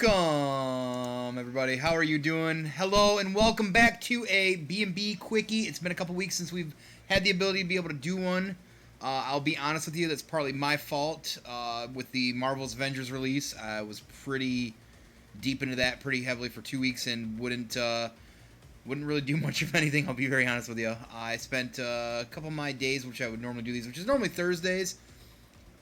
Welcome, everybody. How are you doing? Hello, and welcome back to a B&B Quickie. It's been a couple weeks since we've had the ability to be able to do one. I'll be honest with you, that's partly my fault. With the Marvel's Avengers release, I was pretty deep into that pretty heavily for 2 weeks and wouldn't really do much of anything, I'll be very honest with you. I spent a couple of my days, which I would normally do these, which is normally Thursdays,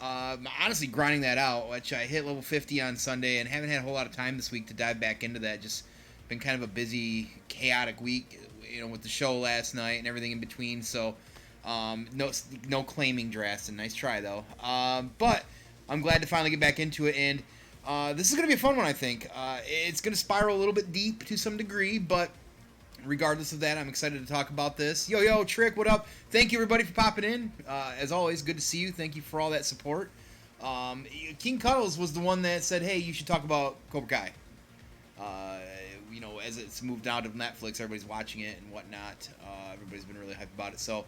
honestly grinding that out, which I hit level 50 on Sunday and haven't had a whole lot of time this week to dive back into that. Just been kind of a busy, chaotic week, with the show last night and everything in between. So, no claiming Drastin. Nice try, though. But I'm glad to finally get back into it, and this is going to be a fun one, I think. It's going to spiral a little bit deep to some degree, but regardless of that, I'm excited to talk about this. Yo, Trick, what up? Thank you, everybody, for popping in. As always, good to see you. Thank you for all that support. King Cuddles was the one that said, hey, you should talk about Cobra Kai. As it's moved out of Netflix, everybody's watching it and whatnot. Everybody's been really hyped about it. So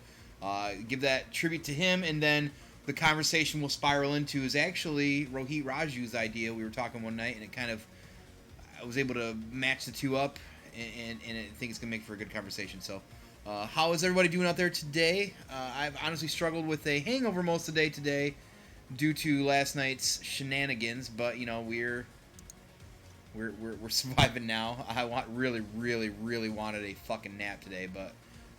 give that tribute to him, and then the conversation we'll spiral into is actually Rohit Raju's idea. We were talking one night, and I was able to match the two up. And I think it's going to make for a good conversation. So, how is everybody doing out there today? I've honestly struggled with a hangover most of the day today due to last night's shenanigans, but we're surviving now. I really wanted a fucking nap today, but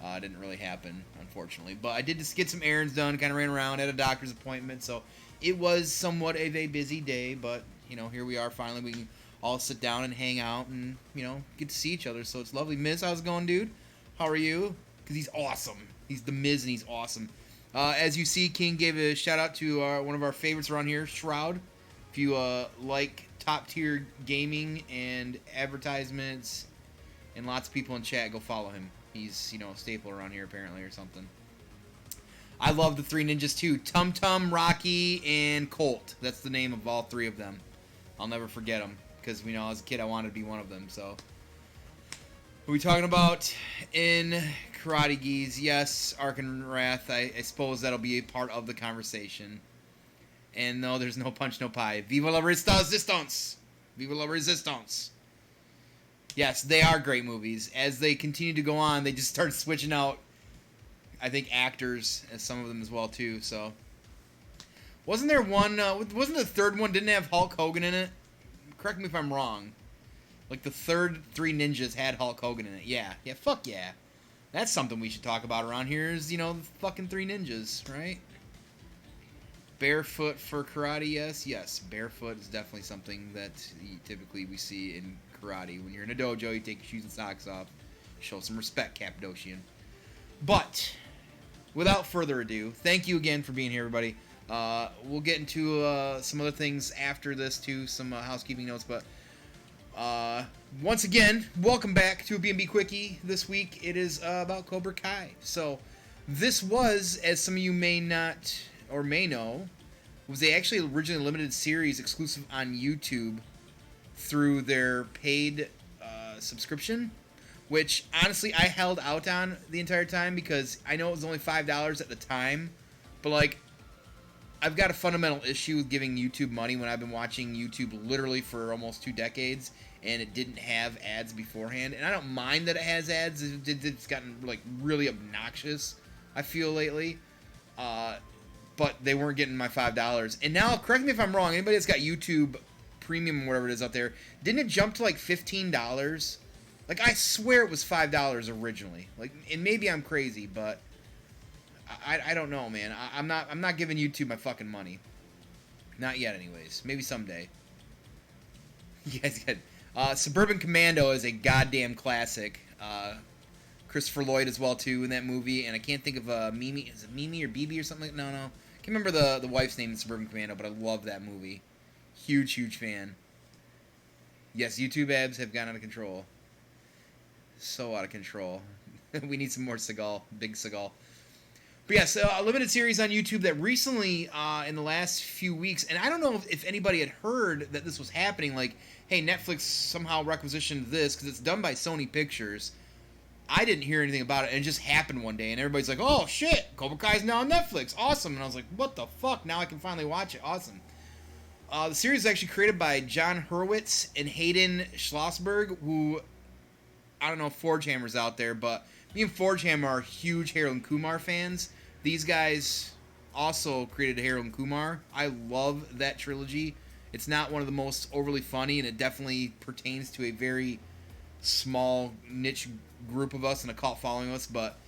it didn't really happen, unfortunately. But I did just get some errands done, kind of ran around, had a doctor's appointment, so it was somewhat of a busy day, but here we are finally. We can all sit down and hang out and, get to see each other. So it's lovely. Miz, how's it going, dude? How are you? Because he's awesome. He's the Miz, and he's awesome. As you see, King gave a shout-out to one of our favorites around here, Shroud. If you like top-tier gaming and advertisements and lots of people in chat, go follow him. He's, a staple around here, apparently, or something. I love the three ninjas, too. Tum Tum, Rocky, and Colt. That's the name of all three of them. I'll never forget them. Because, as a kid, I wanted to be one of them, so. What are we talking about in Karate Geese? Yes, Ark and Wrath. I suppose that'll be a part of the conversation. And no, there's no punch, no pie. Viva la resistance! Viva la resistance! Yes, they are great movies. As they continue to go on, they just start switching out, I think, actors, as some of them as well, too, so. Wasn't there one, wasn't the third one, didn't have Hulk Hogan in it? Correct me if I'm wrong. Like, the third Three Ninjas had Hulk Hogan in it. Yeah, fuck yeah. That's something we should talk about around here is, the fucking Three Ninjas, right? Barefoot for karate, yes. Barefoot is definitely something that typically we see in karate. When you're in a dojo, you take your shoes and socks off. Show some respect, Cappadocian. But, without further ado, thank you again for being here, everybody. We'll get into some other things after this too, some housekeeping notes, but once again, welcome back to a B&B Quickie. This week it is about Cobra Kai. So this was, as some of you may not or may know, was actually originally limited series exclusive on YouTube through their paid subscription, which honestly I held out on the entire time because I know it was only $5 at the time, but I've got a fundamental issue with giving YouTube money when I've been watching YouTube literally for almost 2 decades and it didn't have ads beforehand. And I don't mind that it has ads. It's gotten really obnoxious, I feel, lately. But they weren't getting my $5. And now, correct me if I'm wrong, anybody that's got YouTube Premium or whatever it is out there, didn't it jump to $15? I swear it was $5 originally. And maybe I'm crazy, but I don't know, man. I'm not giving YouTube my fucking money. Not yet, anyways. Maybe someday. You guys get Suburban Commando is a goddamn classic. Christopher Lloyd as well too in that movie, and I can't think of Mimi. Is it Mimi or BB or something? No. Can't remember the wife's name in Suburban Commando, but I love that movie. Huge fan. Yes, YouTube ads have gone out of control. So out of control. We need some more Seagal, big Seagal. But yes, a limited series on YouTube that recently, in the last few weeks, and I don't know if anybody had heard that this was happening, hey, Netflix somehow requisitioned this, because it's done by Sony Pictures. I didn't hear anything about it, and it just happened one day, and everybody's like, oh, shit, Cobra Kai's now on Netflix, awesome, and I was like, what the fuck, now I can finally watch it, awesome. The series is actually created by John Hurwitz and Hayden Schlossberg, who, I don't know if Forge Hammer's out there, but me and Forge Hammer are huge Harold and Kumar fans. These guys also created Harold and Kumar. I love that trilogy. It's not one of the most overly funny, and it definitely pertains to a very small niche group of us and a cult following us, but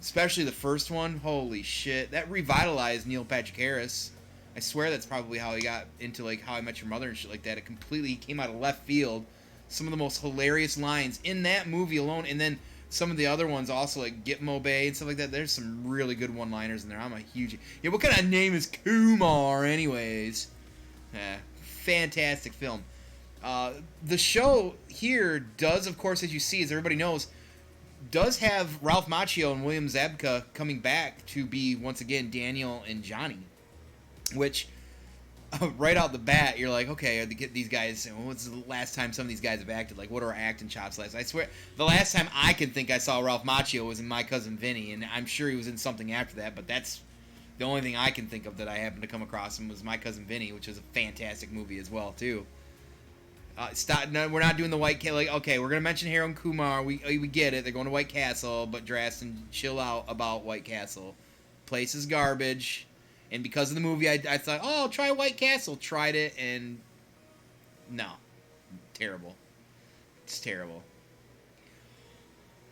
especially the first one, holy shit, that revitalized Neil Patrick Harris. I swear that's probably how he got into like How I Met Your Mother and shit like that. It completely came out of left field. Some of the most hilarious lines in that movie alone, and then some of the other ones also, like Gitmo Bay and stuff like that. There's some really good one-liners in there. I'm a huge... Yeah, what kind of name is Kumar anyways? Yeah, fantastic film. The show here does, of course, as you see, as everybody knows, does have Ralph Macchio and William Zabka coming back to be, once again, Daniel and Johnny. Which, right out the bat, you're like, okay, are these guys, what's the last time some of these guys have acted? Like, what are our acting chops last? I swear, the last time I can think I saw Ralph Macchio was in My Cousin Vinny, and I'm sure he was in something after that, but that's the only thing I can think of that I happened to come across him was My Cousin Vinny, which is a fantastic movie as well, too. No, we're not doing the White Castle. Like, okay, we're gonna mention Harold and Kumar. We get it. They're going to White Castle, but Drastin, chill out about White Castle. Place is garbage. And because of the movie, I thought, oh, I'll try White Castle. Tried it, and no. Terrible. It's terrible.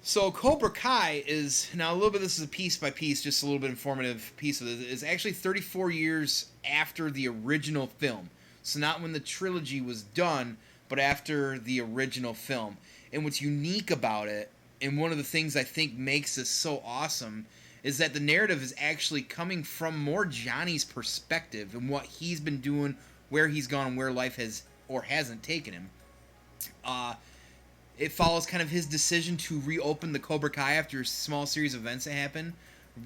So Cobra Kai is, now a little bit, this is a piece by piece, just a little bit informative piece of it, is actually 34 years after the original film. So not when the trilogy was done, but after the original film. And what's unique about it, and one of the things I think makes this so awesome, is that the narrative is actually coming from more Johnny's perspective and what he's been doing, where he's gone, and where life has or hasn't taken him. It follows kind of his decision to reopen the Cobra Kai after a small series of events that happen,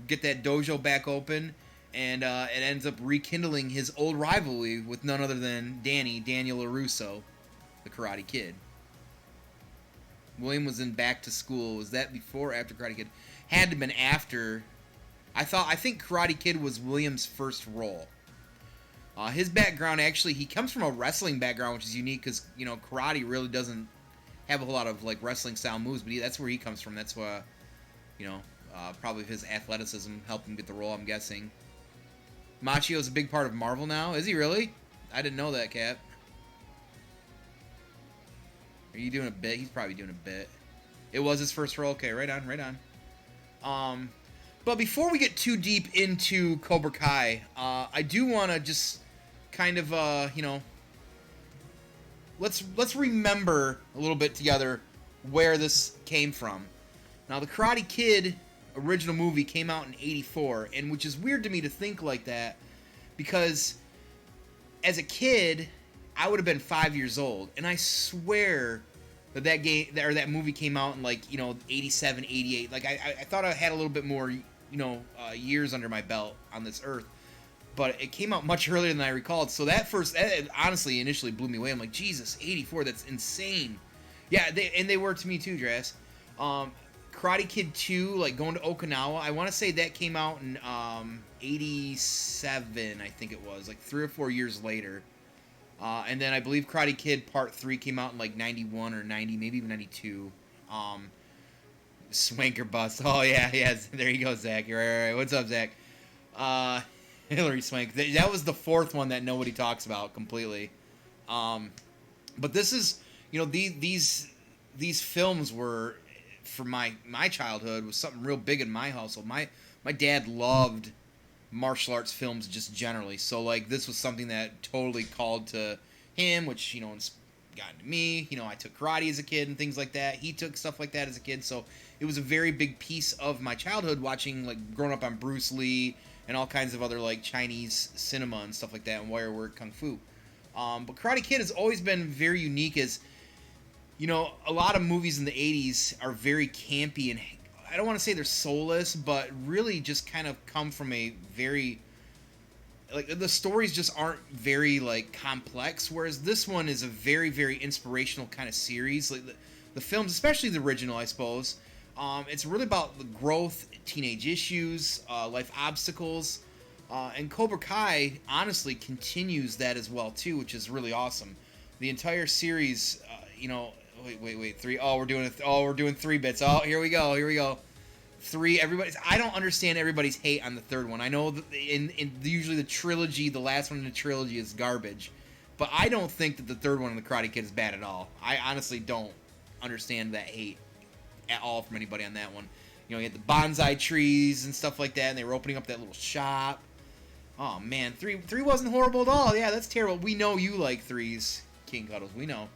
get that dojo back open, and it ends up rekindling his old rivalry with none other than Daniel LaRusso, the Karate Kid. William was in Back to School. Was that before or after Karate Kid? Had to have been after. I think Karate Kid was William's first role. His background, actually, he comes from a wrestling background, which is unique because, you know, karate really doesn't have a whole lot of, like, wrestling style moves, but that's where he comes from. That's why, you know, probably his athleticism helped him get the role, I'm guessing. Machio's a big part of Marvel now. Is he really? I didn't know that, Cap. Are you doing a bit? He's probably doing a bit. It was his first role. Okay, right on, right on. But before we get too deep into Cobra Kai, I do want to just kind of, you know, let's remember a little bit together where this came from. Now, the Karate Kid original movie came out in '84, and which is weird to me to think like that, because as a kid, I would have been 5 years old, and I swear that game or that movie came out in, like, you know, '87, '88. Like, I thought I had a little bit more, you know, years under my belt on this earth, but it came out much earlier than I recalled. So that honestly initially blew me away. I'm like, Jesus, '84, that's insane. Yeah, they were to me too, Dras. Karate Kid 2, like going to Okinawa, I want to say that came out in '87, I think it was, like 3 or 4 years later. And then I believe Karate Kid Part 3 came out in like 91 or 90, maybe even 92. Swanker Bus. Oh, yeah, there you go, Zach. You're right. What's up, Zach? Hillary Swank. That was the fourth one that nobody talks about completely. But this is, you know, these films were, for my childhood, was something real big in my household. My dad loved martial arts films just generally, so like this was something that totally called to him, which, you know, got into me. You know, I took karate as a kid and things like that. He took stuff like that as a kid, so it was a very big piece of my childhood, watching, like, growing up on Bruce Lee and all kinds of other, like, Chinese cinema and stuff like that, and wire work, kung fu. But Karate Kid has always been very unique, as, you know, a lot of movies in the 80s are very campy, and I don't want to say they're soulless, but really just kind of come from a very, like, the stories just aren't very, like, complex, whereas this one is a very, very inspirational kind of series. Like, the films, especially the original, I suppose, it's really about the growth, teenage issues, life obstacles. And Cobra Kai honestly continues that as well too, which is really awesome. The entire series, wait, three. Oh, we're doing 3 bits. Oh, here we go. Three. Everybody's. I don't understand everybody's hate on the third one. I know that usually the trilogy, the last one in the trilogy is garbage, but I don't think that the third one in the Karate Kid is bad at all. I honestly don't understand that hate at all from anybody on that one. You had the bonsai trees and stuff like that, and they were opening up that little shop. Oh man, three wasn't horrible at all. Yeah, that's terrible. We know you like threes, King Cuddles. We know.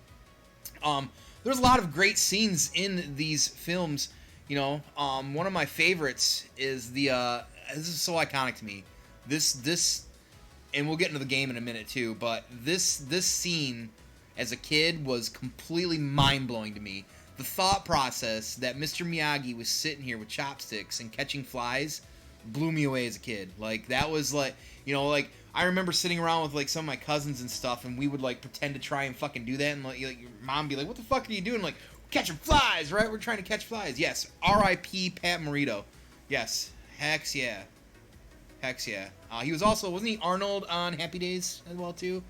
There's a lot of great scenes in these films. One of my favorites is the. This is so iconic to me. This, and we'll get into the game in a minute too. But this scene, as a kid, was completely mind blowing to me. The thought process that Mr. Miyagi was sitting here with chopsticks and catching flies blew me away as a kid. Like, that was like, I remember sitting around with like some of my cousins and stuff, and we would like pretend to try and fucking do that, and like your mom be like, "What the fuck are you doing?" Like, catching flies, right? We're trying to catch flies. Yes. R.I.P. Pat Morita. Yes. Hex yeah. He was also, wasn't he Arnold on Happy Days as well too?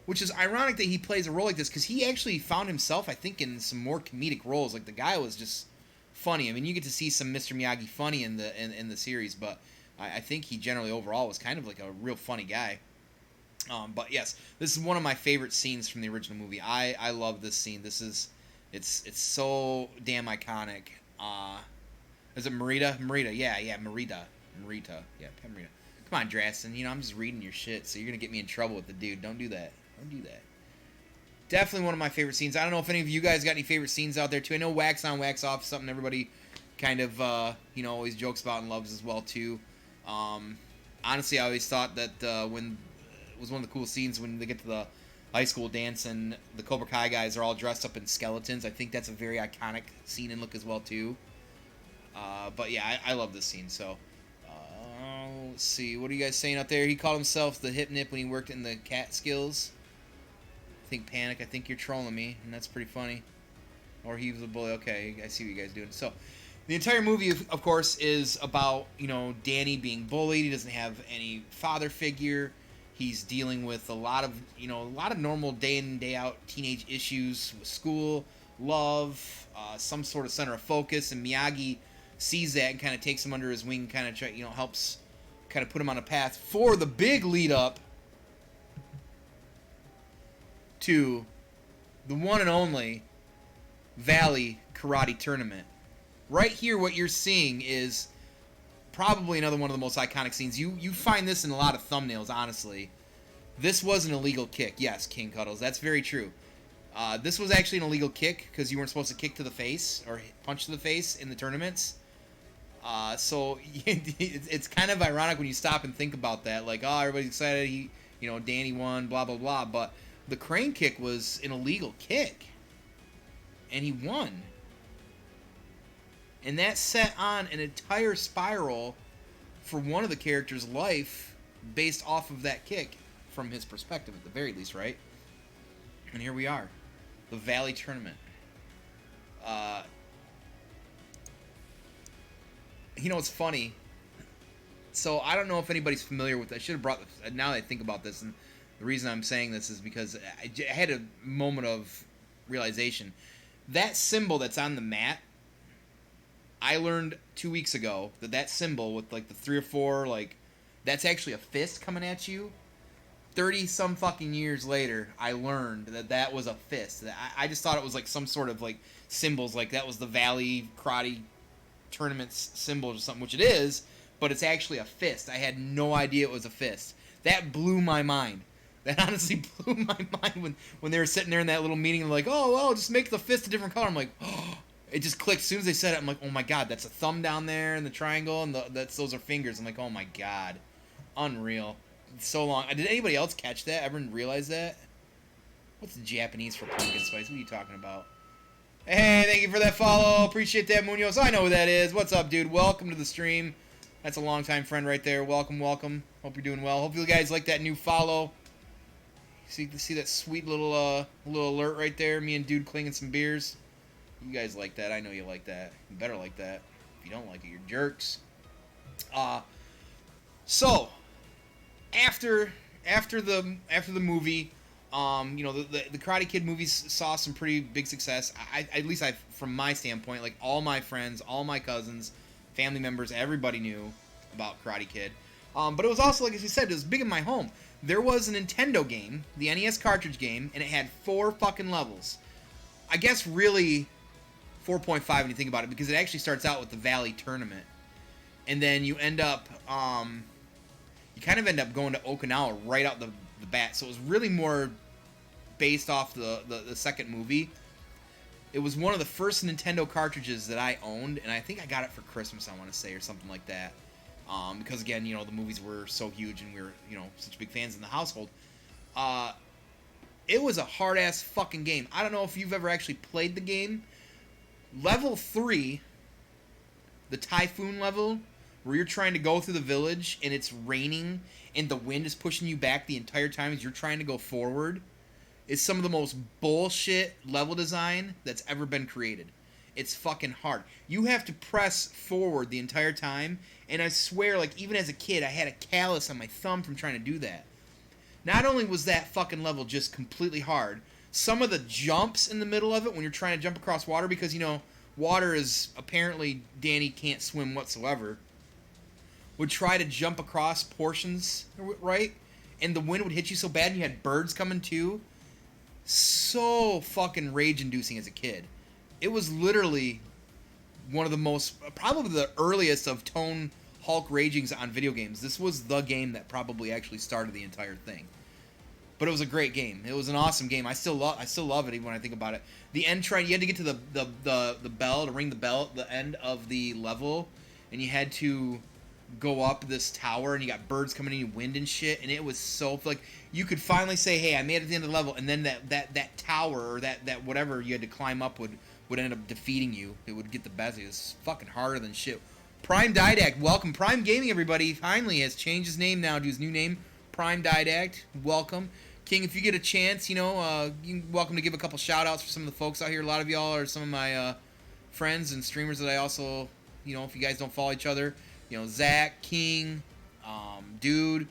Which is ironic that he plays a role like this, because he actually found himself, I think, in some more comedic roles. Like, the guy was just funny. I mean, you get to see some Mr. Miyagi funny in the series, but I think he generally overall was kind of like a real funny guy. But yes, this is one of my favorite scenes from the original movie. I love this scene. It's so damn iconic. Is it Morita? Yeah, Morita. Yeah, Pat Morita. Come on, Drastin. I'm just reading your shit, so you're gonna get me in trouble with the dude. Don't do that. Definitely one of my favorite scenes. I don't know if any of you guys got any favorite scenes out there too. I know wax on, wax off is something everybody kind of always jokes about and loves as well too. Honestly, I always thought that when it was one of the cool scenes when they get to the high school dance and the Cobra Kai guys are all dressed up in skeletons. I think that's a very iconic scene and look as well too. But yeah, I love this scene. So let's see, what are you guys saying out there? He called himself the Hip Nip when he worked in the Catskills. Think Panic, I think you're trolling me, and that's pretty funny. Or he was a bully. Okay, I see what you guys are doing. So, the entire movie, of course, is about, Danny being bullied. He doesn't have any father figure. He's dealing with a lot of normal day in and day out teenage issues with school, love, some sort of center of focus, and Miyagi sees that and kind of takes him under his wing, kind of helps kind of put him on a path for the big lead up to the one and only Valley Karate Tournament. Right here, what you're seeing is probably another one of the most iconic scenes. You find this in a lot of thumbnails, honestly. This was an illegal kick. Yes, King Cuddles. That's very true. This was actually an illegal kick because you weren't supposed to kick to the face or punch to the face in the tournaments. So it's kind of ironic when you stop and think about that. Like, oh, everybody's excited. Danny won, blah, blah, blah. But the crane kick was an illegal kick. And he won. And that set on an entire spiral for one of the characters' life based off of that kick from his perspective, at the very least, right? And here we are. The Valley Tournament. It's funny. So I don't know if anybody's familiar with. I should have brought. Now that I think about this, and the reason I'm saying this is because I had a moment of realization. That symbol that's on the mat, I learned 2 weeks ago that symbol with like the 3 or 4, that's actually a fist coming at you. 30 some fucking years later, I learned that was a fist. I just thought it was like some sort of like symbols, like that was the Valley Karate Tournament's symbol or something, which it is, but it's actually a fist. I had no idea it was a fist. That blew my mind. That honestly blew my mind when they were sitting there in that little meeting, like, oh, well, just make the fist a different color. I'm like, oh, it just clicked. As soon as they said it, I'm like, oh my god, that's a thumb down there in the triangle, and those are fingers. I'm like, oh my god, unreal. So long. Did anybody else catch that? Everyone realize that? What's the Japanese for pumpkin spice? What are you talking about? Hey, thank you for that follow. Appreciate that, Munoz. I know who that is. What's up, dude? Welcome to the stream. That's a longtime friend right there. Welcome, welcome. Hope you're doing well. Hope you guys like that new follow. See that sweet little alert right there? Me and dude clinging some beers. You guys like that. I know you like that. You better like that. If you don't like it, you're jerks. So, after the movie, you know, the Karate Kid movies saw some pretty big success. At least from my standpoint, like all my friends, all my cousins, family members, everybody knew about Karate Kid. But it was also, like as you said, it was big in my home. There was a Nintendo game, the NES cartridge game, and it had 4 fucking levels. I guess really 4.5 when you think about it, because it actually starts out with the Valley Tournament. And then you end up, you kind of end up going to Okinawa right out the bat. So it was really more based off the second movie. It was one of the first Nintendo cartridges that I owned, and I think I got it for Christmas, I want to say, or something like that. Because again, you know, the movies were so huge and we were, you know, such big fans in the household. It was a hard-ass fucking game. I don't know if you've ever actually played the game. Level 3, the Typhoon level, where you're trying to go through the village and it's raining and the wind is pushing you back the entire time as you're trying to go forward, is some of the most bullshit level design that's ever been created. It's fucking hard. You have to press forward the entire time, and I swear, like, even as a kid, I had a callus on my thumb from trying to do that. Not only was that fucking level just completely hard, some of the jumps in the middle of it when you're trying to jump across water, because, you know, water is, apparently Danny can't swim whatsoever, would try to jump across portions, right? And the wind would hit you so bad and you had birds coming too. So fucking rage-inducing as a kid. It was literally one of the most, probably the earliest of Tone Hulk ragings on video games. This was the game that probably actually started the entire thing. But it was a great game. It was an awesome game. I still love it even when I think about it. The end you had to get to the bell, to ring the bell at the end of the level, and you had to go up this tower, and you got birds coming in, wind and shit, and it was so, like, you could finally say, hey, I made it to the end of the level, and then that tower, or that whatever you had to climb up would end up defeating you. It would get the best. It was fucking harder than shit. Prime Didact, welcome. Prime Gaming, everybody, finally has changed his name now to his new name, Prime Didact. Welcome. King, if you get a chance, you know, you're welcome to give a couple shout-outs for some of the folks out here. A lot of y'all are some of my friends and streamers that I also, you know, if you guys don't follow each other, you know, Zach, King, Dude,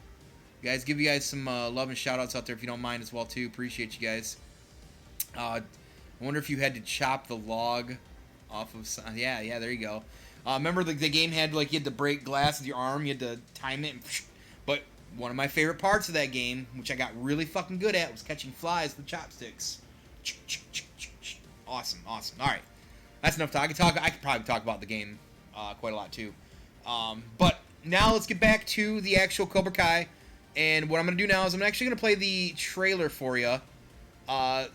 guys, give you guys some love and shout-outs out there if you don't mind as well, too. Appreciate you guys. I wonder if you had to chop the log off of... Yeah, there you go. Remember the game had, like, you had to break glass with your arm, you had to time it, but one of my favorite parts of that game, which I got really fucking good at, was catching flies with chopsticks. Awesome. Alright. That's enough talk. I could probably talk about the game quite a lot, too. But now let's get back to the actual Cobra Kai. And what I'm going to do now is I'm actually going to play the trailer for you.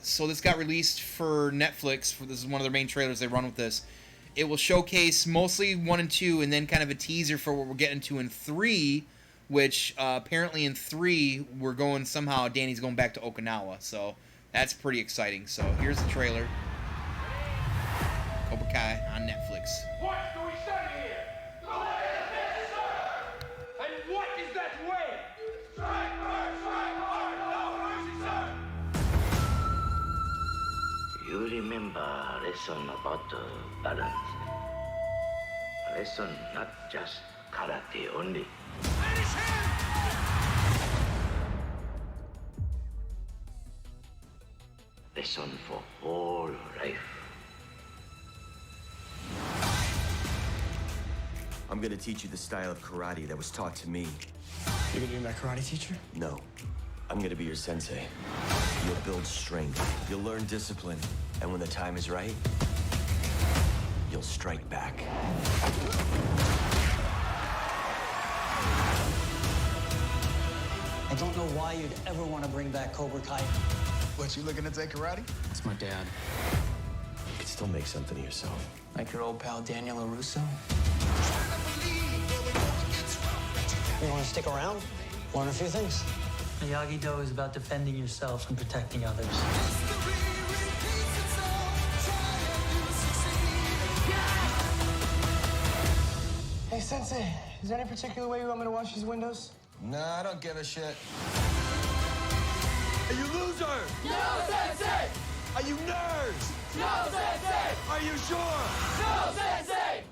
So this got released for Netflix. This is one of their main trailers they run with this. It will showcase mostly 1 and 2, and then kind of a teaser for what we're getting to in 3, which apparently in 3 we're going somehow. Danny's going back to Okinawa, so that's pretty exciting. So here's the trailer. Cobra Kai on Netflix. What do we study here? The way of this, sir! And what is that way? Strike hard, no mercy, sir! You remember lesson about balance. Lesson not just karate only. Finish him! Lesson for whole life. I'm gonna teach you the style of karate that was taught to me. You're gonna be my karate teacher? No, I'm gonna be your sensei. You'll build strength, you'll learn discipline, and when the time is right, you'll strike back. I don't know why you'd ever want to bring back Cobra Kai. What, you looking to take karate? It's my dad. You could still make something of yourself. Like your old pal Daniel LaRusso. You want to stick around? Learn a few things. Miyagi-Do is about defending yourself and protecting others. Hey, Sensei, is there any particular way you want me to wash these windows? Nah, I don't give a shit. Are you losers? No, Sensei! Are you nerds? No, Sensei! Are you sure? No, Sensei!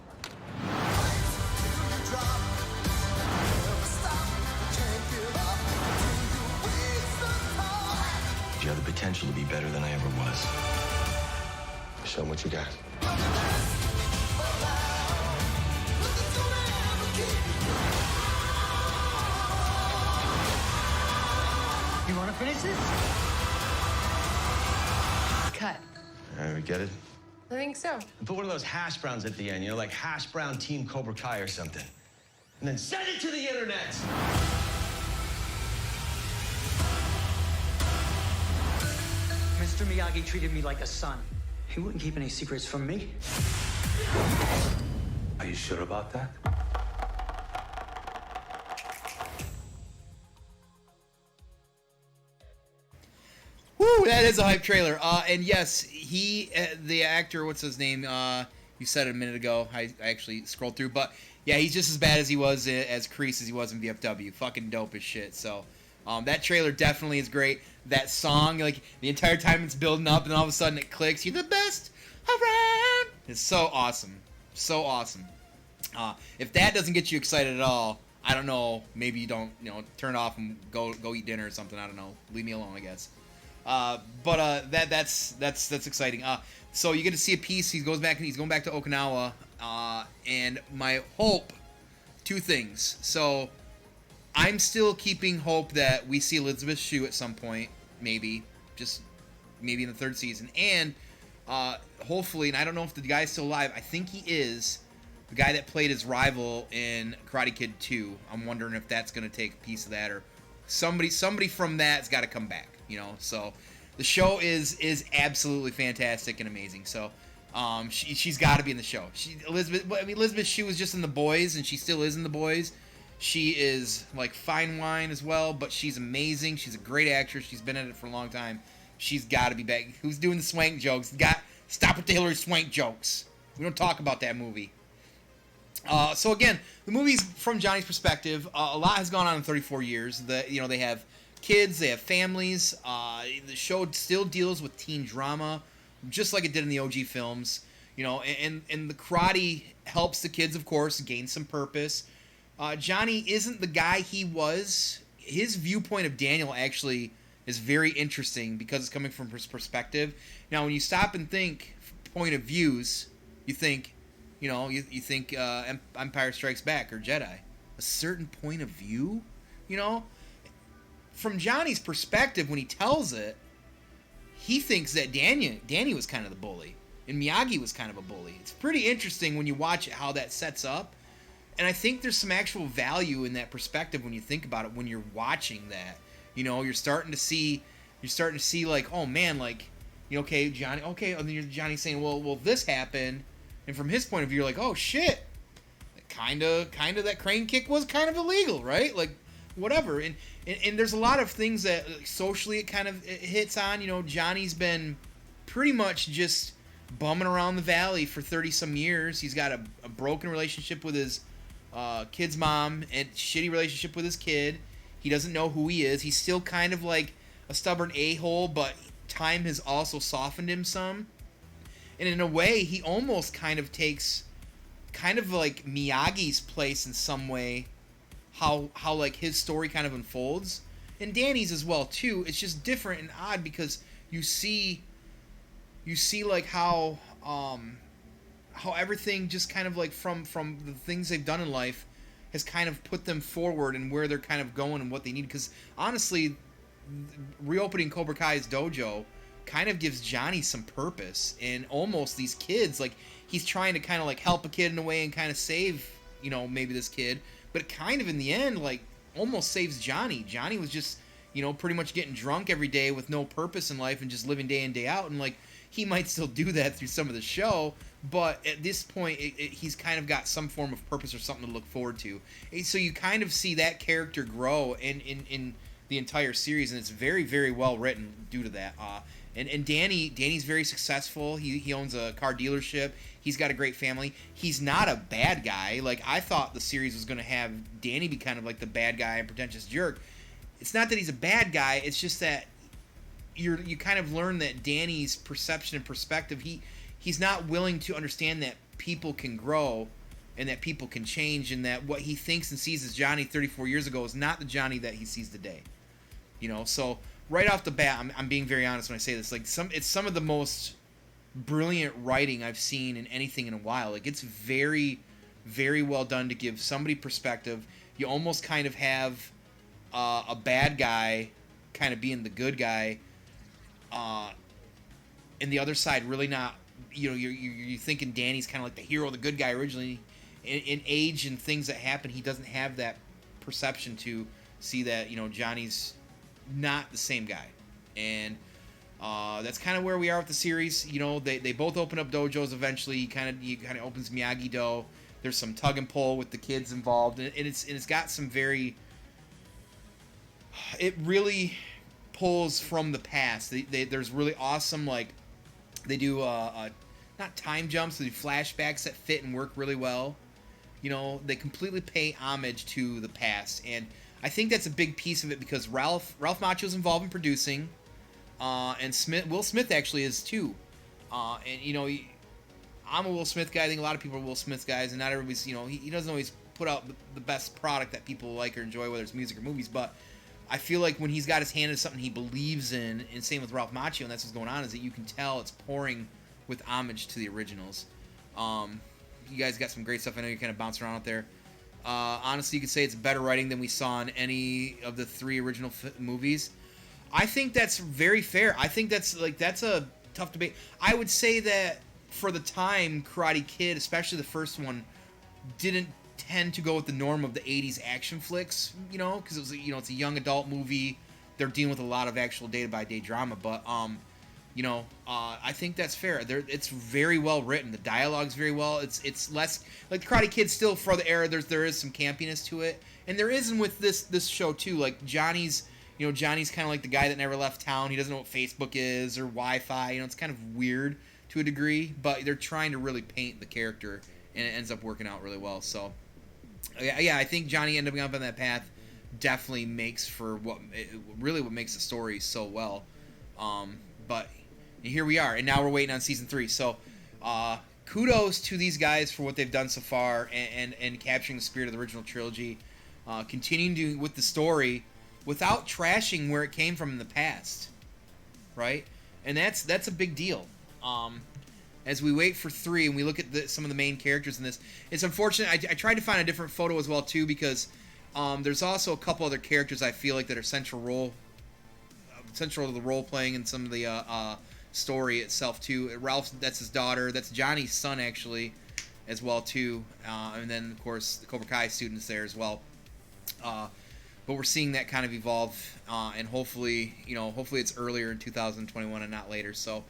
potential to be better than I ever was. Show them what you got. You want to finish this? Cut. All right, we get it? I think so. And put one of those hash browns at the end, you know, like hash brown team Cobra Kai or something. And then send it to the internet! Mr. Miyagi treated me like a son. He wouldn't keep any secrets from me. Are you sure about that? Woo, that is a hype trailer. And yes, he, the actor, what's his name? You said it a minute ago. I actually scrolled through, but yeah, he's just as bad as he was as Kreese as he was in VFW. Fucking dope as shit. So, that trailer definitely is great. That song, like the entire time it's building up, and all of a sudden it clicks. You're the best around. It's so awesome, so awesome. If that doesn't get you excited at all, I don't know. Maybe you don't, turn it off and go eat dinner or something. I don't know. Leave me alone, I guess. But that's exciting. So you get to see a piece. He's going back to Okinawa. And my hope, two things. So I'm still keeping hope that we see Elizabeth Shue at some point, maybe in the third season, and hopefully, and I don't know if the guy's still alive. I think he is. The guy that played his rival in Karate Kid 2. I'm wondering if that's going to take a piece of that, or somebody from that's got to come back. So the show is absolutely fantastic and amazing. So she's got to be in the show. Elizabeth Shue was just in The Boys, and she still is in The Boys. She is like fine wine as well, but she's amazing. She's a great actress. She's been at it for a long time. She's got to be back. Who's doing the swank jokes? Stop with the Hillary swank jokes. We don't talk about that movie. So again, the movie's from Johnny's perspective. A lot has gone on in 34 years. They have kids, they have families. The show still deals with teen drama, just like it did in the OG films. And the karate helps the kids, of course, gain some purpose. Johnny isn't the guy he was. His viewpoint of Daniel actually is very interesting because it's coming from his perspective. Now, when you stop and think point of views, you think, you think Empire Strikes Back or Jedi. A certain point of view, From Johnny's perspective, when he tells it, he thinks that Danny was kind of the bully, and Miyagi was kind of a bully. It's pretty interesting when you watch it how that sets up. And I think there's some actual value in that perspective when you think about it. When you're watching that, you're starting to see like, oh man, like, okay, Johnny, okay, and then Johnny's saying, well, this happened, and from his point of view, you're like, oh shit, kind of that crane kick was kind of illegal, right? Like, whatever. And there's a lot of things that socially it kind of hits on. Johnny's been pretty much just bumming around the valley for 30 some years. He's got a broken relationship with his kid's mom and shitty relationship with his kid. He doesn't know who he is. He's still kind of like a stubborn a-hole, but time has also softened him some. And in a way, he almost kind of takes kind of like Miyagi's place in some way, how like his story kind of unfolds. And Danny's as well too. It's just different and odd because you see like how everything just kind of like from the things they've done in life has kind of put them forward and where they're kind of going and what they need. Because honestly, reopening Cobra Kai's dojo kind of gives Johnny some purpose, and almost these kids, like, he's trying to kind of like help a kid in a way and kind of save, maybe this kid, but it kind of in the end like almost saves Johnny. Johnny was just, pretty much getting drunk every day with no purpose in life and just living day in, day out, and like he might still do that through some of the show, but at this point he's kind of got some form of purpose or something to look forward to. So you kind of see that character grow in the entire series, and it's very, very well written due to that. And Danny's very successful. He owns a car dealership. He's got a great family. He's not a bad guy. Like, I thought the series was going to have Danny be kind of like the bad guy and pretentious jerk. It's not that he's a bad guy. It's just that you kind of learn that Danny's perception and perspective, he's not willing to understand that people can grow and that people can change, and that what he thinks and sees as Johnny 34 years ago is not the Johnny that he sees today. So right off the bat, I'm being very honest when I say this. Like it's some of the most brilliant writing I've seen in anything in a while. Like it's very, very well done to give somebody perspective. You almost kind of have a bad guy kind of being the good guy, and the other side really not. You know, you're thinking Danny's kind of like the hero, the good guy originally. In age and things that happen, he doesn't have that perception to see that, you know, Johnny's not the same guy. And that's kind of where we are with the series. You know, they both open up dojos eventually. He kind of opens Miyagi-Do. There's some tug and pull with the kids involved, and it's got some very. It really pulls from the past. There's really awesome, like, they do not time jumps, they do flashbacks that fit and work really well. You know, they completely pay homage to the past, and I think that's a big piece of it because Ralph Macchio's involved in producing, and Will Smith actually is too. And you know, I'm a Will Smith guy. I think a lot of people are Will Smith guys, and not everybody's. You know, he doesn't always put out the best product that people like or enjoy, whether it's music or movies. But I feel like when he's got his hand in something he believes in, and same with Ralph Macchio, and that's what's going on, is that you can tell it's pouring with homage to the originals. You guys got some great stuff. I know you're kind of bouncing around out there. Honestly, you could say it's better writing than we saw in any of the 3 original movies. I think that's very fair. I think that's a tough debate. I would say that for the time, Karate Kid, especially the first one, didn't tend to go with the norm of the 80s action flicks, you know, because it was, you know, it's a young adult movie. They're dealing with a lot of actual day-to-day drama, but you know, I think that's fair. It's very well written. The dialogue's very well. It's less like the Karate Kid. Still for the era, there is some campiness to it, and there isn't with this show too. Like Johnny's kind of like the guy that never left town. He doesn't know what Facebook is or Wi-Fi. You know, it's kind of weird to a degree, but they're trying to really paint the character, and it ends up working out really well. So, yeah, I think Johnny ending up on that path definitely makes for what makes the story so well. But here we are, and now we're waiting on season 3. So, kudos to these guys for what they've done so far, and capturing the spirit of the original trilogy, continuing with the story without trashing where it came from in the past, right? And that's a big deal. As we wait for 3 and we look at some of the main characters in this, it's unfortunate. I tried to find a different photo as well too, because there's also a couple other characters I feel like that are central to the role playing and some of the story itself too. Ralph, that's his daughter. That's Johnny's son actually, as well too. And then of course the Cobra Kai students there as well. But we're seeing that kind of evolve, and hopefully it's earlier in 2021 and not later. So,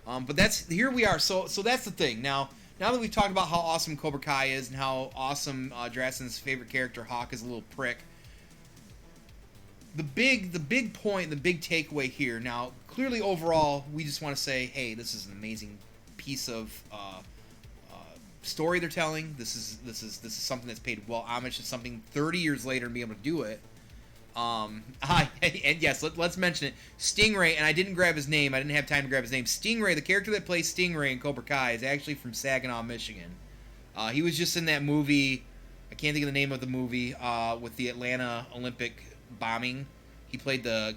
but here we are. So that's the thing. Now that we've talked about how awesome Cobra Kai is and how awesome Drasen's favorite character Hawk is, a little prick. The big point, the big takeaway here. Now, clearly overall, we just want to say, hey, this is an amazing piece of story they're telling. This is something that's paid well homage to something 30 years later and be able to do it. And yes, let's mention it. Stingray, and I didn't grab his name. I didn't have time to grab his name. Stingray, the character that plays Stingray in Cobra Kai, is actually from Saginaw, Michigan. He was just in that movie. I can't think of the name of the movie with the Atlanta Olympic bombing. He played the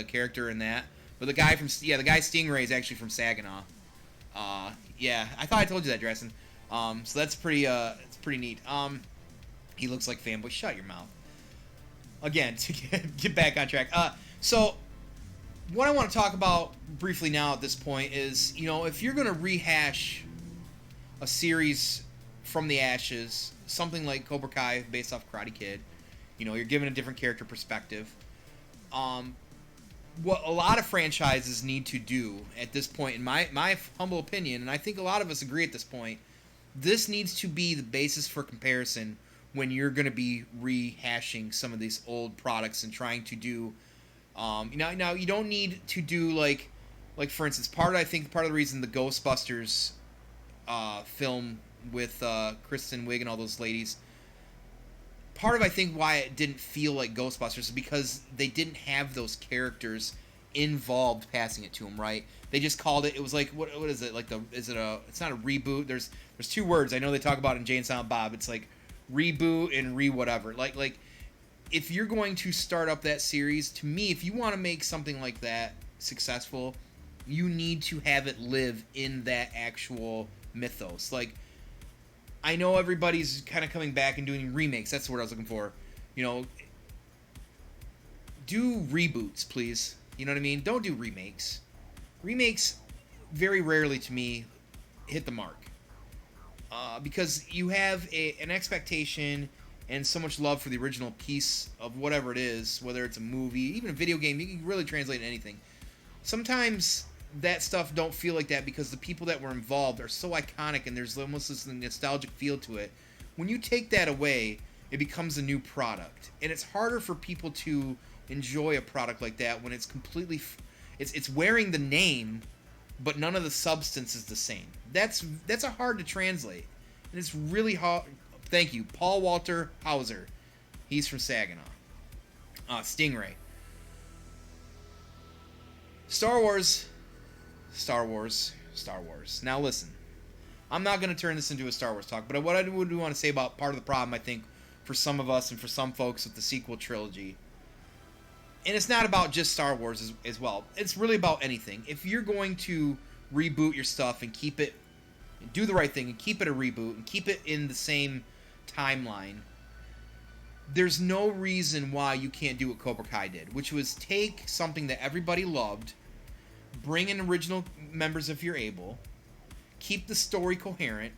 character in that. But the guy Stingray is actually from Saginaw. Yeah, I thought I told you that, Dressen. So that's pretty neat. He looks like Fanboy. Shut your mouth. Again, to get back on track. So what I want to talk about briefly now at this point is, you know, if you're going to rehash a series from the ashes, something like Cobra Kai based off Karate Kid, you know, you're given a different character perspective. What a lot of franchises need to do at this point, in my humble opinion, and I think a lot of us agree at this point, this needs to be the basis for comparison when you're going to be rehashing some of these old products and trying to do, now you don't need to do like for instance, part of the reason the Ghostbusters film with Kristen Wiig and all those ladies, part of I think why it didn't feel like Ghostbusters is because they didn't have those characters involved passing it to them, right? They just called it. It was like what is it? It's not a reboot. There's 2 words I know they talk about in Jay and Silent Bob. It's like reboot and whatever. Like if you're going to start up that series, to me, if you want to make something like that successful, you need to have it live in that actual mythos. Like, I know everybody's kind of coming back and doing remakes. That's the word I was looking for. You know, do reboots, please. You know what I mean? Don't do remakes. Remakes, very rarely to me, hit the mark. Because you have an expectation and so much love for the original piece of whatever it is, whether it's a movie, even a video game, you can really translate anything. Sometimes that stuff don't feel like that because the people that were involved are so iconic and there's almost this nostalgic feel to it. When you take that away, it becomes a new product. And it's harder for people to enjoy a product like that when it's completely... It's wearing the name, but none of the substance is the same. That's a hard to translate. And it's really hard... Thank you, Paul Walter Hauser. He's from Saginaw. Stingray. Star Wars. Now listen, I'm not going to turn this into a Star Wars talk, but what I would want to say about part of the problem, I think, for some of us and for some folks with the sequel trilogy, and it's not about just Star Wars as well. It's really about anything. If you're going to reboot your stuff and keep it, do the right thing and keep it a reboot and keep it in the same timeline, there's no reason why you can't do what Cobra Kai did, which was take something that everybody loved, bring in original members if you're able, keep the story coherent,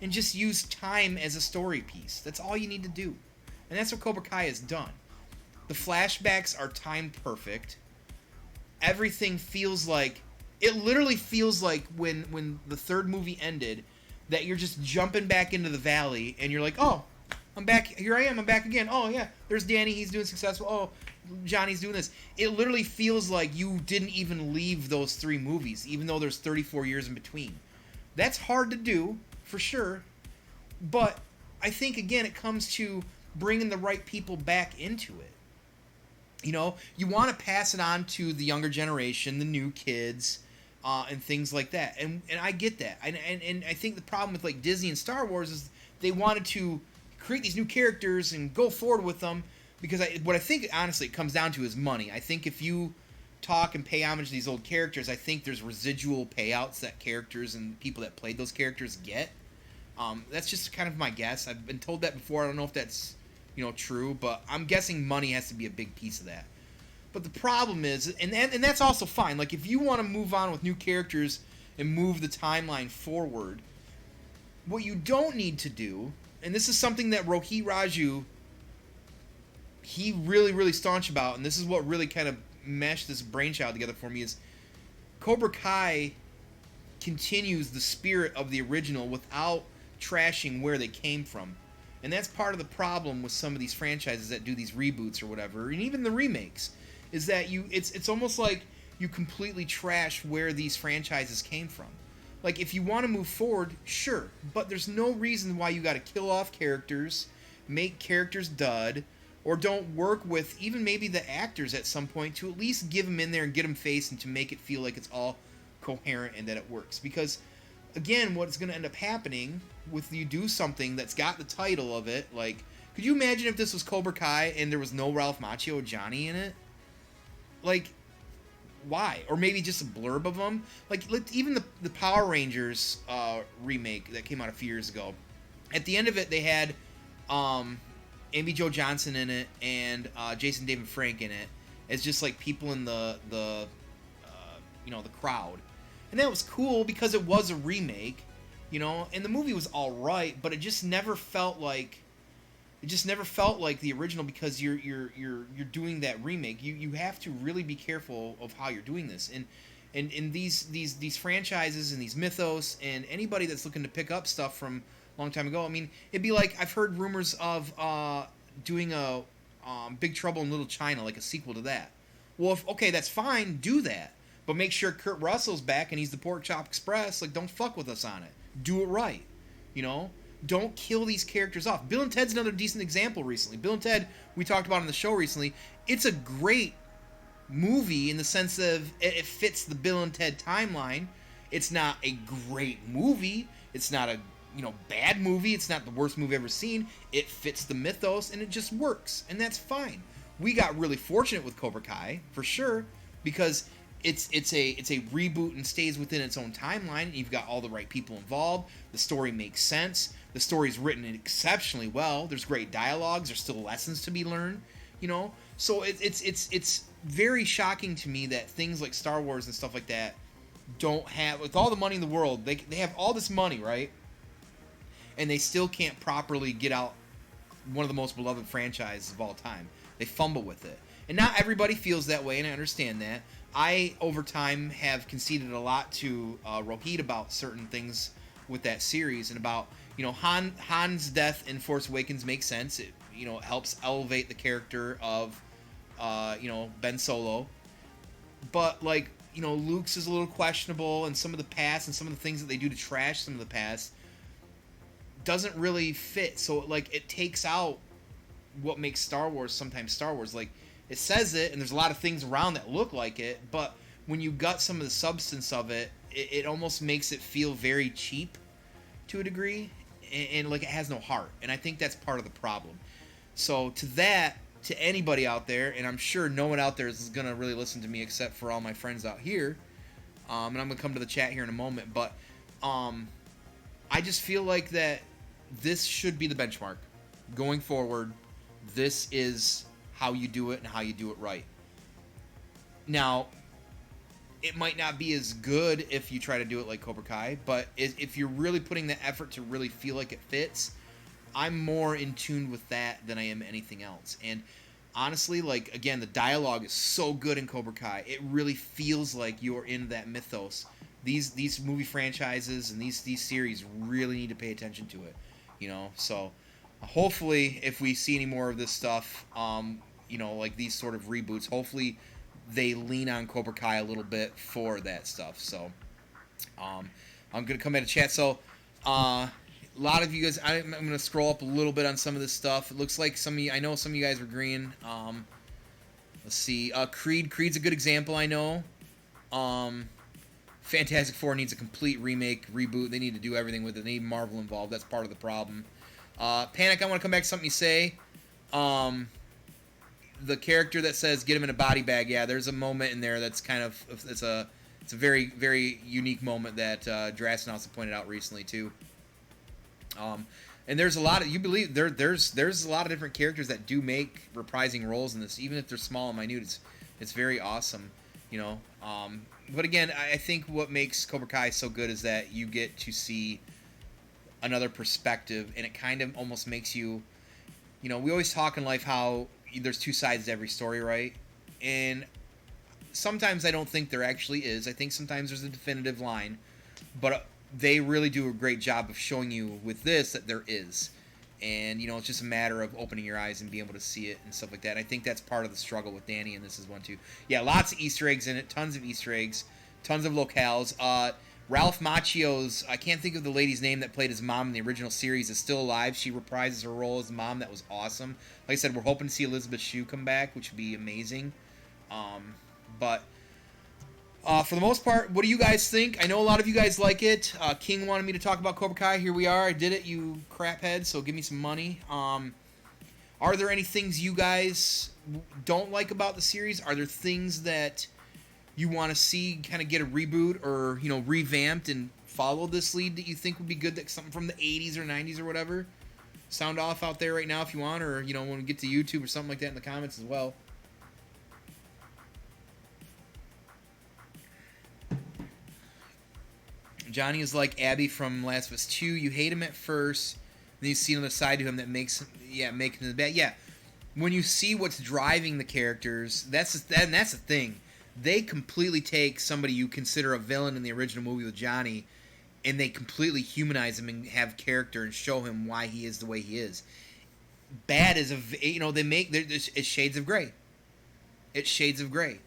and just use time as a story piece. That's all you need to do. And that's what Cobra Kai has done. The flashbacks are timed perfect. Everything feels like... It literally feels like when the third movie ended, that you're just jumping back into the valley, and you're like, oh, I'm back. Here I am. I'm back again. Oh, yeah. There's Danny. He's doing successful. Oh, Johnny's doing this. It literally feels like you didn't even leave those 3 movies, even though there's 34 years in between. That's hard to do, for sure. But I think, again, it comes to bringing the right people back into it. You know, you want to pass it on to the younger generation, the new kids, and things like that. And I get that. And I think the problem with, like, Disney and Star Wars is they wanted to create these new characters and go forward with them, because what I think, honestly, it comes down to is money. I think if you talk and pay homage to these old characters, I think there's residual payouts that characters and people that played those characters get. That's just kind of my guess. I've been told that before. I don't know if that's, true, but I'm guessing money has to be a big piece of that. But the problem is, and that's also fine. Like, if you want to move on with new characters and move the timeline forward, what you don't need to do, and this is something that Rohit Raju, he really, really staunch about, and this is what really kind of meshed this brainchild together for me, is Cobra Kai continues the spirit of the original without trashing where they came from. And that's part of the problem with some of these franchises that do these reboots or whatever, and even the remakes, is that it's almost like you completely trash where these franchises came from. Like, if you want to move forward, sure, but there's no reason why you got to kill off characters, make characters dud, or don't work with even maybe the actors at some point to at least give them in there and get them faced and to make it feel like it's all coherent and that it works. Because, again, what's going to end up happening with you do something that's got the title of it, like, could you imagine if this was Cobra Kai and there was no Ralph Macchio Johnny in it? Like, why? Or maybe just a blurb of them? Like even the Power Rangers remake that came out a few years ago, at the end of it they had Amy Jo Johnson in it and Jason David Frank in it as just like people in the crowd, and that was cool because it was a remake, and the movie was all right, but it just never felt like the original, because you're doing that remake. You have to really be careful of how you're doing this, and in these franchises and these mythos, and anybody that's looking to pick up stuff from a long time ago. I mean, it'd be like, I've heard rumors of doing a Big Trouble in Little China, like a sequel to that. Well, okay, that's fine, do that, but make sure Kurt Russell's back and he's the Pork Chop Express. Like, don't fuck with us on it. Do it right, Don't kill these characters off. Bill and Ted's another decent example recently. Bill and Ted, we talked about on the show recently. It's a great movie in the sense of it fits the Bill and Ted timeline. It's not a great movie. It's not a bad movie. It's not the worst movie I've ever seen. It fits the mythos, and it just works, and that's fine. We got really fortunate with Cobra Kai, for sure, because it's a reboot and stays within its own timeline, and you've got all the right people involved. The story makes sense. The story's written exceptionally well. There's great dialogues. There's still lessons to be learned, So it's very shocking to me that things like Star Wars and stuff like that don't have, with all the money in the world, they have all this money, right? And they still can't properly get out one of the most beloved franchises of all time. They fumble with it. And not everybody feels that way, and I understand that. I, over time, have conceded a lot to Rohit about certain things with that series, and about, Han's death in Force Awakens makes sense. It, helps elevate the character of, Ben Solo. But, Luke's is a little questionable, and some of the past and some of the things that they do to trash some of the past doesn't really fit. So, it takes out what makes Star Wars sometimes Star Wars. It says it, and there's a lot of things around that look like it, but when you gut some of the substance of it, it almost makes it feel very cheap to a degree, and it has no heart. And I think that's part of the problem. So to anybody out there, and I'm sure no one out there is going to really listen to me except for all my friends out here, and I'm going to come to the chat here in a moment, but I just feel like that this should be the benchmark going forward. This is how you do it and how you do it right. Now, it might not be as good if you try to do it like Cobra Kai, but if you're really putting the effort to really feel like it fits, I'm more in tune with that than I am anything else. And honestly, again, the dialogue is so good in Cobra Kai. It really feels like you're in that mythos. These movie franchises and these series really need to pay attention to it, So hopefully, if we see any more of this stuff, these sort of reboots, hopefully they lean on Cobra Kai a little bit for that stuff. So I'm gonna come into chat. So a lot of you guys, I'm gonna scroll up a little bit on some of this stuff. It looks like I know some of you guys are agreeing. Let's see. Creed's a good example. I know. Fantastic Four needs a complete remake, reboot. They need to do everything with it. They need Marvel involved. That's part of the problem. Panic, I want to come back to something you say. The character that says get him in a body bag, yeah, there's a moment in there that's kind of, it's a very, very unique moment that Drasten also pointed out recently too. And there's a lot of, there's a lot of different characters that do make reprising roles in this, even if they're small and minute. It's very awesome, but again, I think what makes Cobra Kai so good is that you get to see another perspective, and it kind of almost makes you, we always talk in life how there's two sides to every story, right? And sometimes I don't think there actually is. I think sometimes there's a definitive line, but they really do a great job of showing you with this that there is. And, it's just a matter of opening your eyes and being able to see it and stuff like that. And I think that's part of the struggle with Danny, and this is one too. Yeah, lots of Easter eggs in it, tons of Easter eggs, tons of locales. Ralph Macchio's, I can't think of the lady's name that played his mom in the original series, is still alive. She reprises her role as mom. That was awesome. Like I said, we're hoping to see Elizabeth Shue come back, which would be amazing. But for the most part, what do you guys think? I know a lot of you guys like it. King wanted me to talk about Cobra Kai. Here we are. I did it, you craphead, so give me some money. Are there any things you guys don't like about the series? Are there things that you want to see kind of get a reboot or, revamped and follow this lead that you think would be good, that something from the 80s or 90s or whatever? Sound off out there right now if you want, or, when we get to YouTube or something like that in the comments as well. Johnny is like Abby from Last of Us 2. You hate him at first, then you see another side to him that makes him the bad. Yeah, when you see what's driving the characters, that's the thing. They completely take somebody you consider a villain in the original movie with Johnny, and they completely humanize him and have character and show him why he is the way he is. Bad is it's shades of gray. It's shades of gray.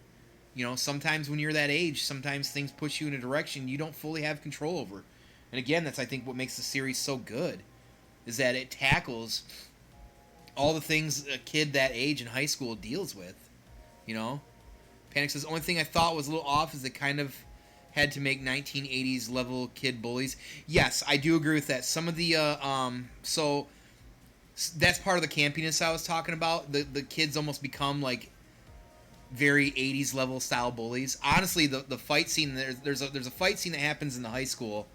Sometimes when you're that age, sometimes things push you in a direction you don't fully have control over. And again, that's, I think, what makes the series so good, is that it tackles all the things a kid that age in high school deals with. Panic says, the only thing I thought was a little off is it kind of had to make 1980s level kid bullies. Yes, I do agree with that. Some of the so that's part of the campiness I was talking about. The kids almost become like very 80s level style bullies. Honestly, the fight scene there's a fight scene that happens in the high school,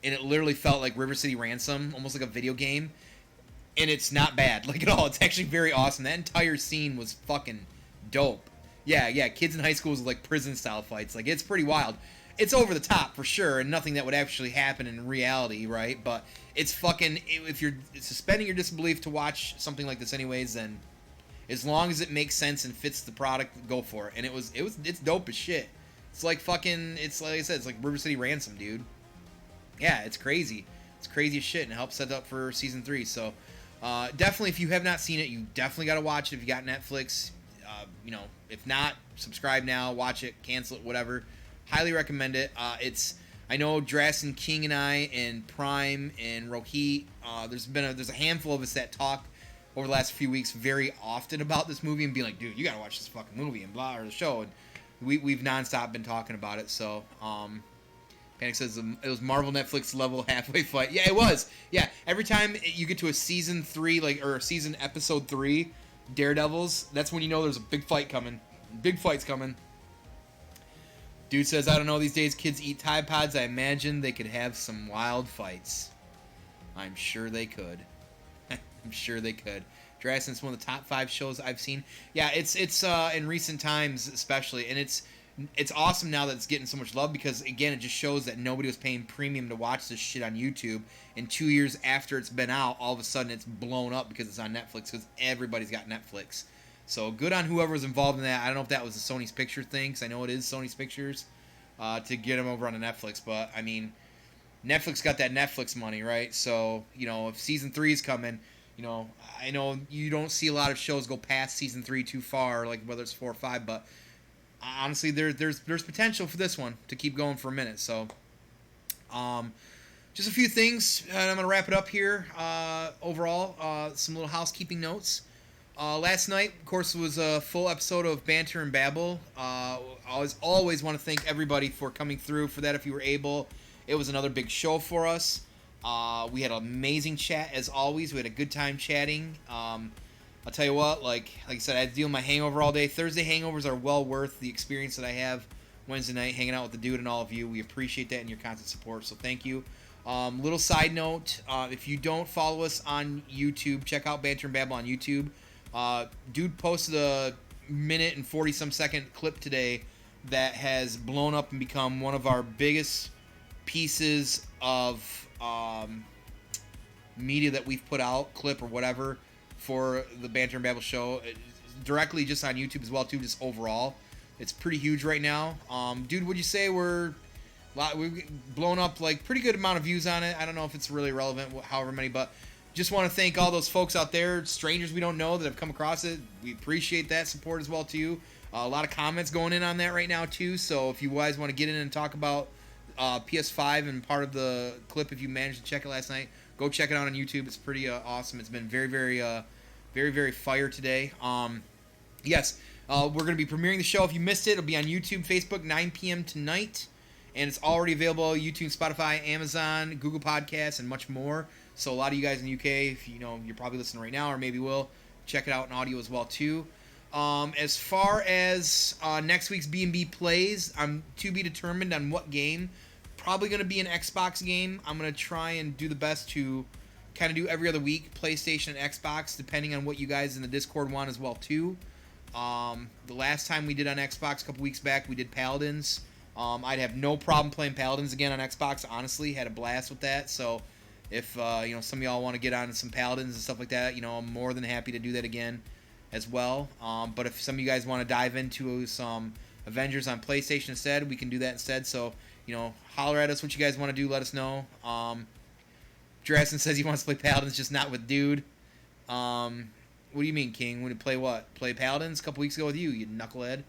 and it literally felt like River City Ransom, almost like a video game. And it's not bad, like at all. It's actually very awesome. That entire scene was fucking dope. Yeah, kids in high school was like prison style fights. Like, it's pretty wild. It's over the top for sure, and nothing that would actually happen in reality, right? But it's fucking, if you're suspending your disbelief to watch something like this anyways, then as long as it makes sense and fits the product, go for it. And it's dope as shit. It's like fucking, it's like I said, it's like River City Ransom, dude. Yeah, it's crazy. It's crazy as shit, and it helps set up for season 3. So definitely, if you have not seen it, you definitely got to watch it. If you got Netflix, if not, subscribe now, watch it, cancel it, whatever. Highly recommend it. I know Drassen King and I and Prime and Rohit. There's a handful of us that talk over the last few weeks very often about this movie and being like, dude, you gotta watch this fucking movie and blah, or the show. And we've nonstop been talking about it. So Panic says it was Marvel Netflix level halfway fight. Yeah, it was. Yeah, every time you get to a season 3 or a season episode 3, Daredevils, that's when you know there's a big fight coming. Big fight's coming. Dude says, I don't know, these days kids eat Tide Pods. I imagine they could have some wild fights. I'm sure they could. I'm sure they could. Drassen's one of the top 5 shows I've seen. Yeah, it's in recent times especially, and it's awesome now that it's getting so much love because, again, it just shows that nobody was paying premium to watch this shit on YouTube. And 2 years after it's been out, all of a sudden it's blown up because it's on Netflix because everybody's got Netflix. So good on whoever was involved in that. I don't know if that was a Sony's Picture thing, because I know it is Sony's Pictures, to get them over on Netflix. But, I mean, Netflix got that Netflix money, right? So, if season 3 is coming, I know you don't see a lot of shows go past season 3 too far, like whether it's 4 or 5, but honestly, there's potential for this one to keep going for a minute. So, just a few things, and I'm going to wrap it up here. Overall, some little housekeeping notes. Last night, of course, was a full episode of Banter and Babble. I always want to thank everybody for coming through for that if you were able. It was another big show for us. We had an amazing chat, as always. We had a good time chatting. I'll tell you what, like I said, I had to deal with my hangover all day. Thursday hangovers are well worth the experience that I have Wednesday night hanging out with the dude and all of you. We appreciate that and your constant support, so thank you. Little side note, if you don't follow us on YouTube, check out Banter and Babble on YouTube. Dude posted a minute and 40-some second clip today that has blown up and become one of our biggest pieces of media that we've put out, clip or whatever, for the Banter and Babble show, directly just on YouTube as well too, just overall. It's pretty huge right now. Dude, would you say we've blown up like pretty good amount of views on it? I don't know if it's really relevant, however many, but just want to thank all those folks out there, strangers we don't know that have come across it. We appreciate that support as well too. A lot of comments going in on that right now too, so if you guys want to get in and talk about PS5 and part of the clip, if you managed to check it last night, go check it out on YouTube. It's pretty awesome. It's been very, very fire today. Yes, we're going to be premiering the show. If you missed it, it'll be on YouTube, Facebook, 9 p.m. tonight. And it's already available on YouTube, Spotify, Amazon, Google Podcasts, and much more. So a lot of you guys in the UK, if you're probably listening right now or maybe will, check it out in audio as well too. As far as next week's B&B plays, I'm to be determined on what game. Probably going to be an Xbox game. I'm going to try and do the best to kind of do every other week, PlayStation and Xbox, depending on what you guys in the Discord want as well too. The last time we did on Xbox a couple weeks back, we did Paladins. I'd have no problem playing Paladins again on Xbox, honestly. Had a blast with that. So if some of y'all want to get on some Paladins and stuff like that, I'm more than happy to do that again as well. But if some of you guys want to dive into some Avengers on PlayStation instead, we can do that instead. So, holler at us what you guys want to do. Let us know. Drassen says he wants to play Paladins, just not with Dude. What do you mean, King? When you play what? Play Paladins a couple weeks ago with you knucklehead.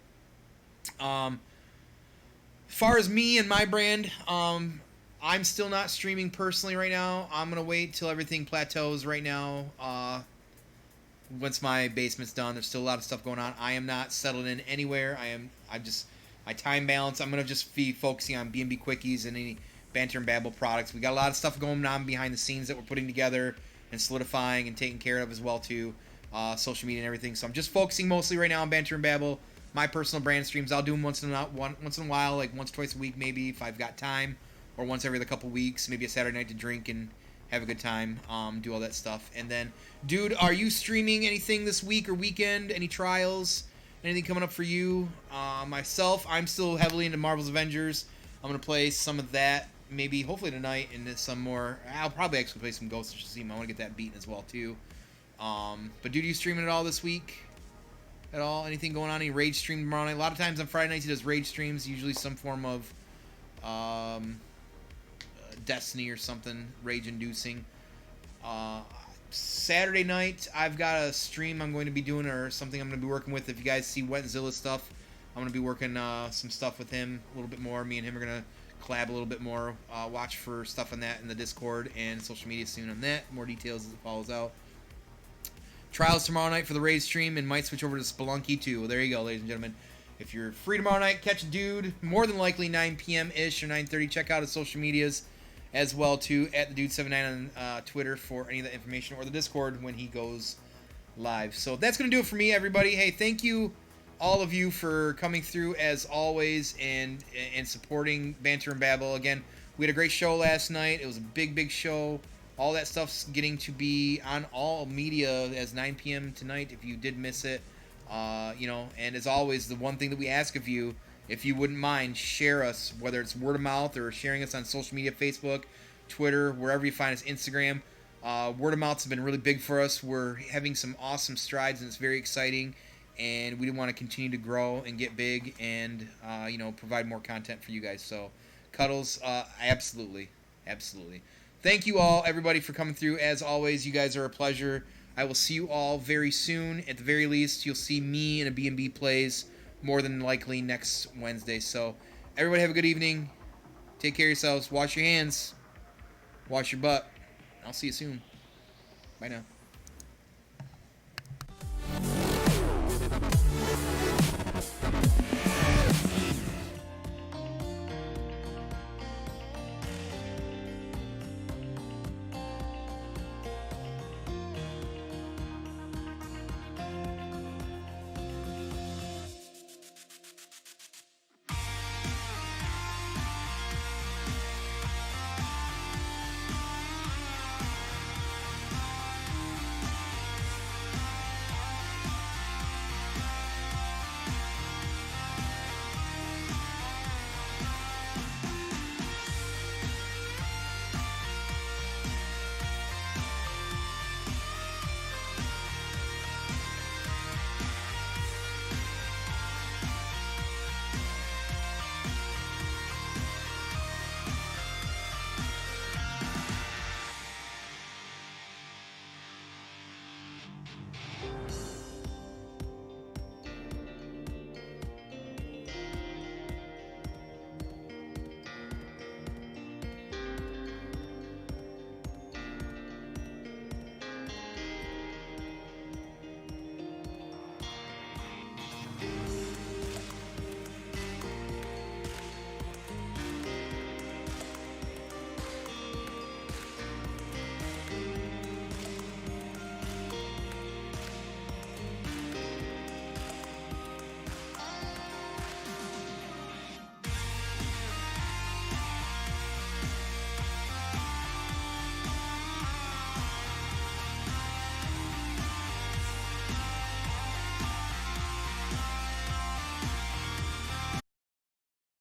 As far as me and my brand, I'm still not streaming personally right now. I'm going to wait till everything plateaus right now. Once my basement's done, there's still a lot of stuff going on. I am not settled in anywhere. I'm just my time balance. I'm going to just be focusing on B&B Quickies and any Banter and Babble products. We got a lot of stuff going on behind the scenes that we're putting together and solidifying and taking care of as well too. Social media and everything. So I'm just focusing mostly right now on Banter and Babble. My personal brand streams, I'll do them once in a while, like once, twice a week maybe if I've got time, or once every other couple weeks, maybe a Saturday night to drink and have a good time, do all that stuff. And then, dude, are you streaming anything this week or weekend? Any trials? Anything coming up for you? Myself, I'm still heavily into Marvel's Avengers. I'm going to play some of that, maybe, hopefully tonight, and then some more. I'll probably actually play some Ghost of Tsushima. I want to get that beaten as well, too. But, dude, are you streaming at all this week? At all? Anything going on? Any Rage stream tomorrow night? A lot of times on Friday nights he does Rage streams, usually some form of Destiny or something, rage-inducing. Saturday night, I've got a stream I'm going to be doing, or something I'm going to be working with. If you guys see Wetzilla stuff, I'm going to be working some stuff with him a little bit more. Me and him are going to collab a little bit more. Watch for stuff on that in the Discord and social media soon on that. More details as it follows out. Trials tomorrow night for the Raid stream, and might switch over to Spelunky too. Well, there you go, ladies and gentlemen. If you're free tomorrow night, catch a dude. More than likely 9 p.m.-ish or 9:30. Check out his social medias as well too, at the Dude79 on Twitter for any of the information, or the Discord when he goes live. So that's gonna do it for me, everybody. Hey, thank you, all of you, for coming through as always and supporting Banter and Babble. Again, we had a great show last night. It was a big show. All that stuff's getting to be on all media as 9 p.m. tonight if you did miss it. And as always, the one thing that we ask of you, if you wouldn't mind, share us, whether it's word of mouth or sharing us on social media, Facebook, Twitter, wherever you find us, Instagram. Word of mouth's been really big for us. We're having some awesome strides, and it's very exciting. And we want to continue to grow and get big and, provide more content for you guys. So, Cuddles, absolutely. Thank you all, everybody, for coming through. As always, you guys are a pleasure. I will see you all very soon. At the very least, you'll see me in a B&B Plays more than likely next Wednesday. So, everybody have a good evening. Take care of yourselves. Wash your hands. Wash your butt. I'll see you soon. Bye now.